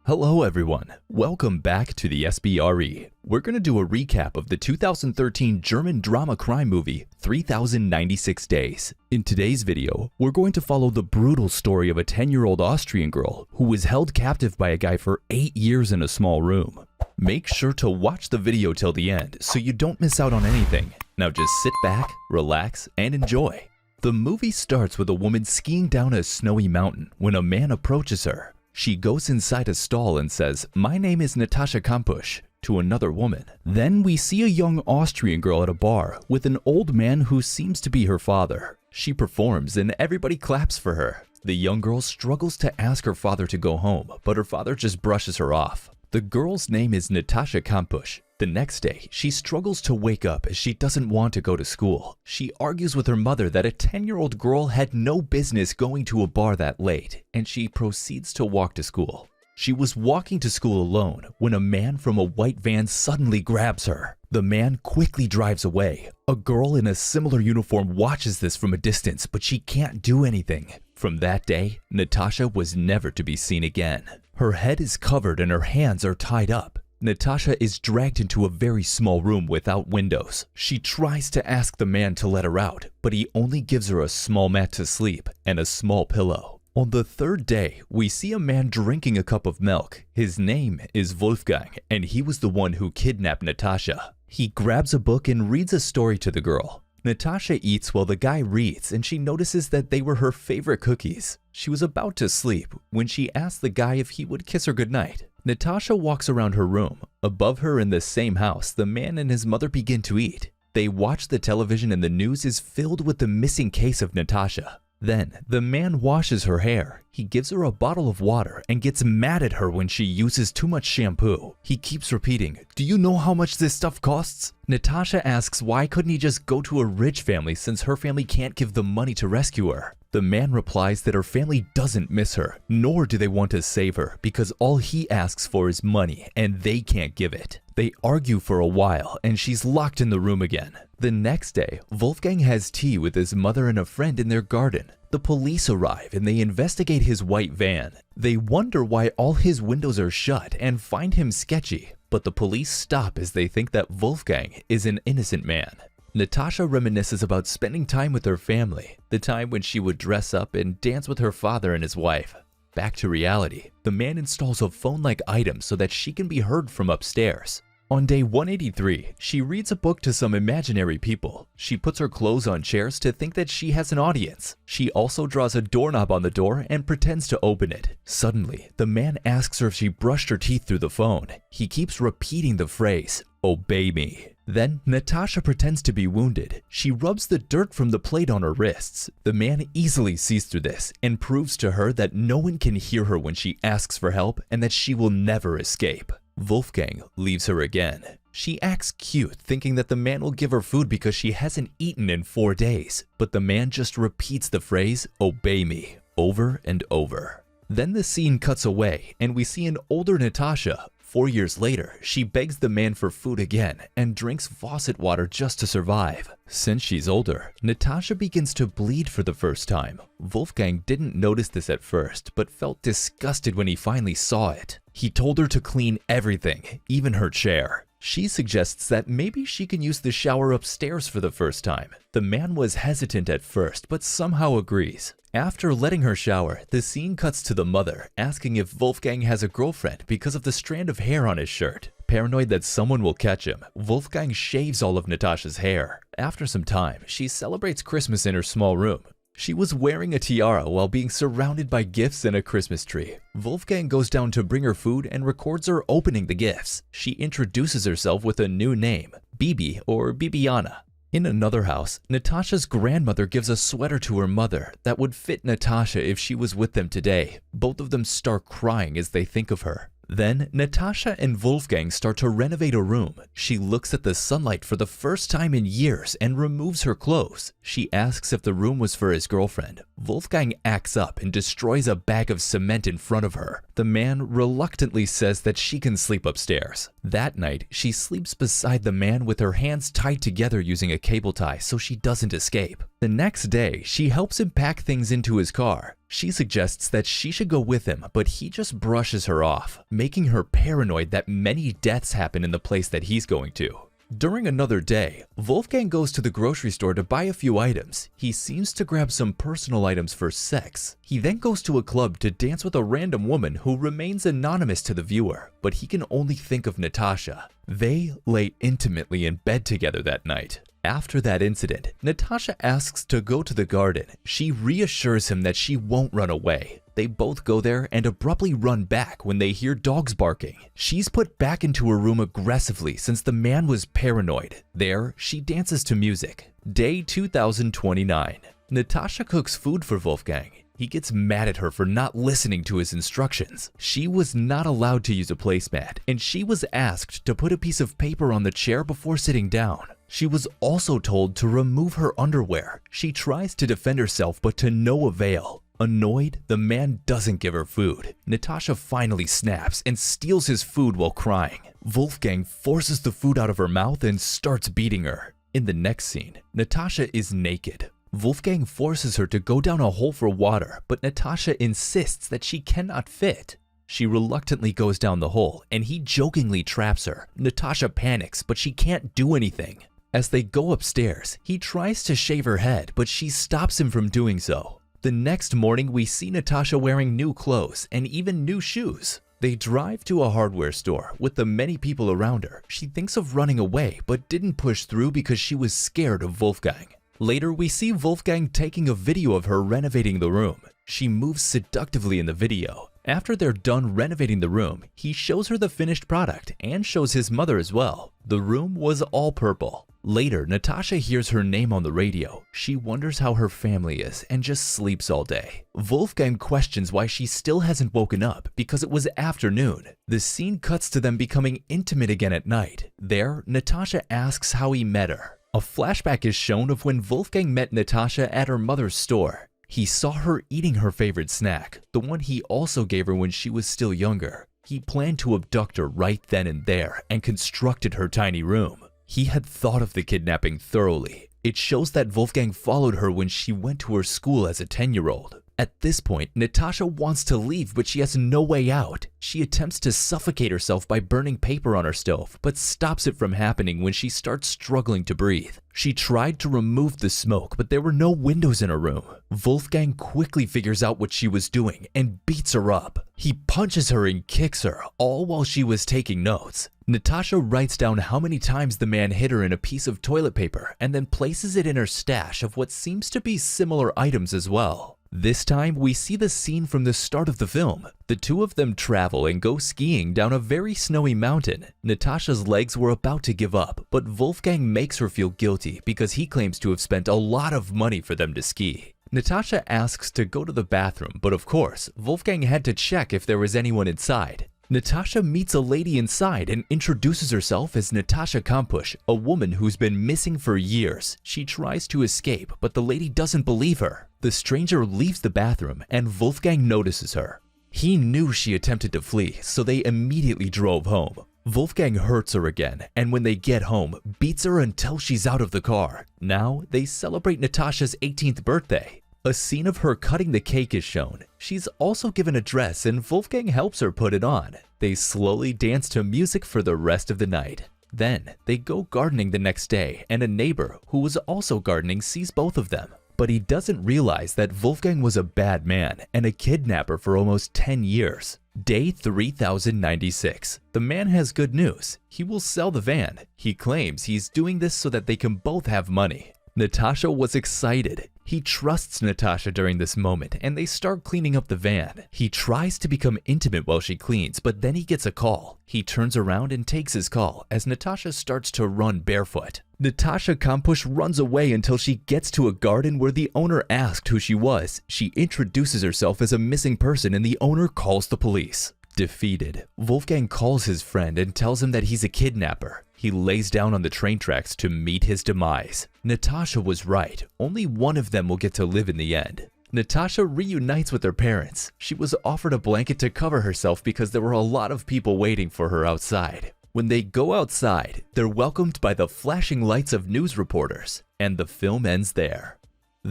Hello everyone, welcome back to the sbre. We're going to do a recap of the 2013 German drama crime movie 3096 Days. In today's video, we're going to follow the brutal story of a 10-year-old Austrian girl who was held captive by a guy for 8 years in a small room. Make sure to watch the video till the end so you don't miss out on anything. Now just sit back, relax, and enjoy. The movie starts with a woman skiing down a snowy mountain when a man approaches her. She goes inside a stall and says, "My name is Natascha Kampusch," to another woman. Then we see a young Austrian girl at a bar with an old man who seems to be her father. She performs and everybody claps for her. The young girl struggles to ask her father to go home, but her father just brushes her off. The girl's name is Natascha Kampusch. The next day, she struggles to wake up as she doesn't want to go to school. She argues with her mother that a 10-year-old girl had no business going to a bar that late, and she proceeds to walk to school. She was walking to school alone when a man from a white van suddenly grabs her. The man quickly drives away. A girl in a similar uniform watches this from a distance, but she can't do anything. From that day, Natascha was never to be seen again. Her head is covered and her hands are tied up. Natascha is dragged into a very small room without windows. She tries to ask the man to let her out, but he only gives her a small mat to sleep and a small pillow. On the third day, we see a man drinking a cup of milk. His name is Wolfgang, and he was the one who kidnapped Natascha. He grabs a book and reads a story to the girl. Natascha eats while the guy reads, and she notices that they were her favorite cookies. She was about to sleep when she asked the guy if he would kiss her goodnight. Natascha walks around her room. Above her in the same house, the man and his mother begin to eat. They watch the television and the news is filled with the missing case of Natascha. Then, the man washes her hair. He gives her a bottle of water and gets mad at her when she uses too much shampoo. He keeps repeating, "Do you know how much this stuff costs?" Natascha asks why couldn't he just go to a rich family since her family can't give the money to rescue her. The man replies that her family doesn't miss her, nor do they want to save her because all he asks for is money and they can't give it. They argue for a while and she's locked in the room again. The next day, Wolfgang has tea with his mother and a friend in their garden. The police arrive and they investigate his white van. They wonder why all his windows are shut and find him sketchy, but the police stop as they think that Wolfgang is an innocent man. Natascha reminisces about spending time with her family, the time when she would dress up and dance with her father and his wife. Back to reality, the man installs a phone-like item so that she can be heard from upstairs. On day 183, she reads a book to some imaginary people. She puts her clothes on chairs to think that she has an audience. She also draws a doorknob on the door and pretends to open it. Suddenly, the man asks her if she brushed her teeth through the phone. He keeps repeating the phrase, "Obey me." Then, Natascha pretends to be wounded. She rubs the dirt from the plate on her wrists. The man easily sees through this and proves to her that no one can hear her when she asks for help and that she will never escape. Wolfgang leaves her again. She acts cute, thinking that the man will give her food because she hasn't eaten in 4 days. But the man just repeats the phrase, "Obey me," over and over. Then the scene cuts away and we see an older Natascha. 4 years later, she begs the man for food again and drinks faucet water just to survive. Since she's older, Natascha begins to bleed for the first time. Wolfgang didn't notice this at first, but felt disgusted when he finally saw it. He told her to clean everything, even her chair. She suggests that maybe she can use the shower upstairs for the first time. The man was hesitant at first, but somehow agrees. After letting her shower, the scene cuts to the mother, asking if Wolfgang has a girlfriend because of the strand of hair on his shirt. Paranoid that someone will catch him, Wolfgang shaves all of Natascha's hair. After some time, she celebrates Christmas in her small room. She was wearing a tiara while being surrounded by gifts and a Christmas tree. Wolfgang goes down to bring her food and records her opening the gifts. She introduces herself with a new name, Bibi or Bibiana. In another house, Natascha's grandmother gives a sweater to her mother that would fit Natascha if she was with them today. Both of them start crying as they think of her. Then, Natascha and Wolfgang start to renovate a room. She looks at the sunlight for the first time in years and removes her clothes. She asks if the room was for his girlfriend. Wolfgang acts up and destroys a bag of cement in front of her. The man reluctantly says that she can sleep upstairs. That night, she sleeps beside the man with her hands tied together using a cable tie so she doesn't escape. The next day, she helps him pack things into his car. She suggests that she should go with him, but he just brushes her off, making her paranoid that many deaths happen in the place that he's going to. During another day, Wolfgang goes to the grocery store to buy a few items. He seems to grab some personal items for sex. He then goes to a club to dance with a random woman who remains anonymous to the viewer, but he can only think of Natascha. They lay intimately in bed together that night. After that incident, Natascha asks to go to the garden. She reassures him that she won't run away. They both go there and abruptly run back when they hear dogs barking. She's put back into her room aggressively since the man was paranoid. There, she dances to music. Day 2029. Natascha cooks food for Wolfgang. He gets mad at her for not listening to his instructions. She was not allowed to use a placemat, and she was asked to put a piece of paper on the chair before sitting down. She was also told to remove her underwear. She tries to defend herself, but to no avail. Annoyed, the man doesn't give her food. Natascha finally snaps and steals his food while crying. Wolfgang forces the food out of her mouth and starts beating her. In the next scene, Natascha is naked. Wolfgang forces her to go down a hole for water, but Natascha insists that she cannot fit. She reluctantly goes down the hole, and he jokingly traps her. Natascha panics, but she can't do anything. As they go upstairs, he tries to shave her head, but she stops him from doing so. The next morning, we see Natascha wearing new clothes and even new shoes. They drive to a hardware store. With the many people around her, she thinks of running away, but didn't push through because she was scared of Wolfgang. Later, we see Wolfgang taking a video of her renovating the room. She moves seductively in the video. After they're done renovating the room, he shows her the finished product and shows his mother as well. The room was all purple. Later, Natascha hears her name on the radio. She wonders how her family is and just sleeps all day. Wolfgang questions why she still hasn't woken up because it was afternoon. The scene cuts to them becoming intimate again at night. There, Natascha asks how he met her. A flashback is shown of when Wolfgang met Natascha at her mother's store. He saw her eating her favorite snack, the one he also gave her when she was still younger. He planned to abduct her right then and there and constructed her tiny room. He had thought of the kidnapping thoroughly. It shows that Wolfgang followed her when she went to her school as a 10-year-old. At this point, Natascha wants to leave, but she has no way out. She attempts to suffocate herself by burning paper on her stove, but stops it from happening when she starts struggling to breathe. She tried to remove the smoke, but there were no windows in her room. Wolfgang quickly figures out what she was doing and beats her up. He punches her and kicks her, all while she was taking notes. Natascha writes down how many times the man hit her in a piece of toilet paper and then places it in her stash of what seems to be similar items as well. This time, we see the scene from the start of the film. The two of them travel and go skiing down a very snowy mountain. Natascha's legs were about to give up, but Wolfgang makes her feel guilty because he claims to have spent a lot of money for them to ski. Natascha asks to go to the bathroom, but of course, Wolfgang had to check if there was anyone inside. Natascha meets a lady inside and introduces herself as Natascha Kampusch, a woman who's been missing for years. She tries to escape, but the lady doesn't believe her. The stranger leaves the bathroom and Wolfgang notices her. He knew she attempted to flee, so they immediately drove home. Wolfgang hurts her again, and when they get home, beats her until she's out of the car. Now, they celebrate Natascha's 18th birthday. A scene of her cutting the cake is shown. She's also given a dress and Wolfgang helps her put it on. They slowly dance to music for the rest of the night. Then, they go gardening the next day and a neighbor who was also gardening sees both of them. But he doesn't realize that Wolfgang was a bad man and a kidnapper for almost 10 years. Day 3096. The man has good news. He will sell the van. He claims he's doing this so that they can both have money. Natascha was excited. He trusts Natascha during this moment and they start cleaning up the van. He tries to become intimate while she cleans, but then he gets a call. He turns around and takes his call as Natascha starts to run barefoot. Natascha Kampusch runs away until she gets to a garden where the owner asked who she was. She introduces herself as a missing person and the owner calls the police. Defeated, Wolfgang calls his friend and tells him that he's a kidnapper. He lays down on the train tracks to meet his demise. Natascha was right. Only one of them will get to live in the end. Natascha reunites with her parents. She was offered a blanket to cover herself because there were a lot of people waiting for her outside. When they go outside, they're welcomed by the flashing lights of news reporters, and the film ends there.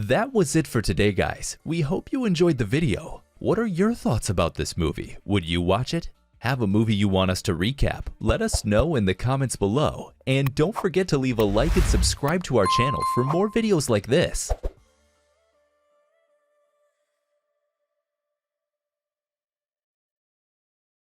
That was it for today, guys. We hope you enjoyed the video. What are your thoughts about this movie? Would you watch it? Have a movie you want us to recap? Let us know in the comments below. And don't forget to leave a like and subscribe to our channel for more videos like this.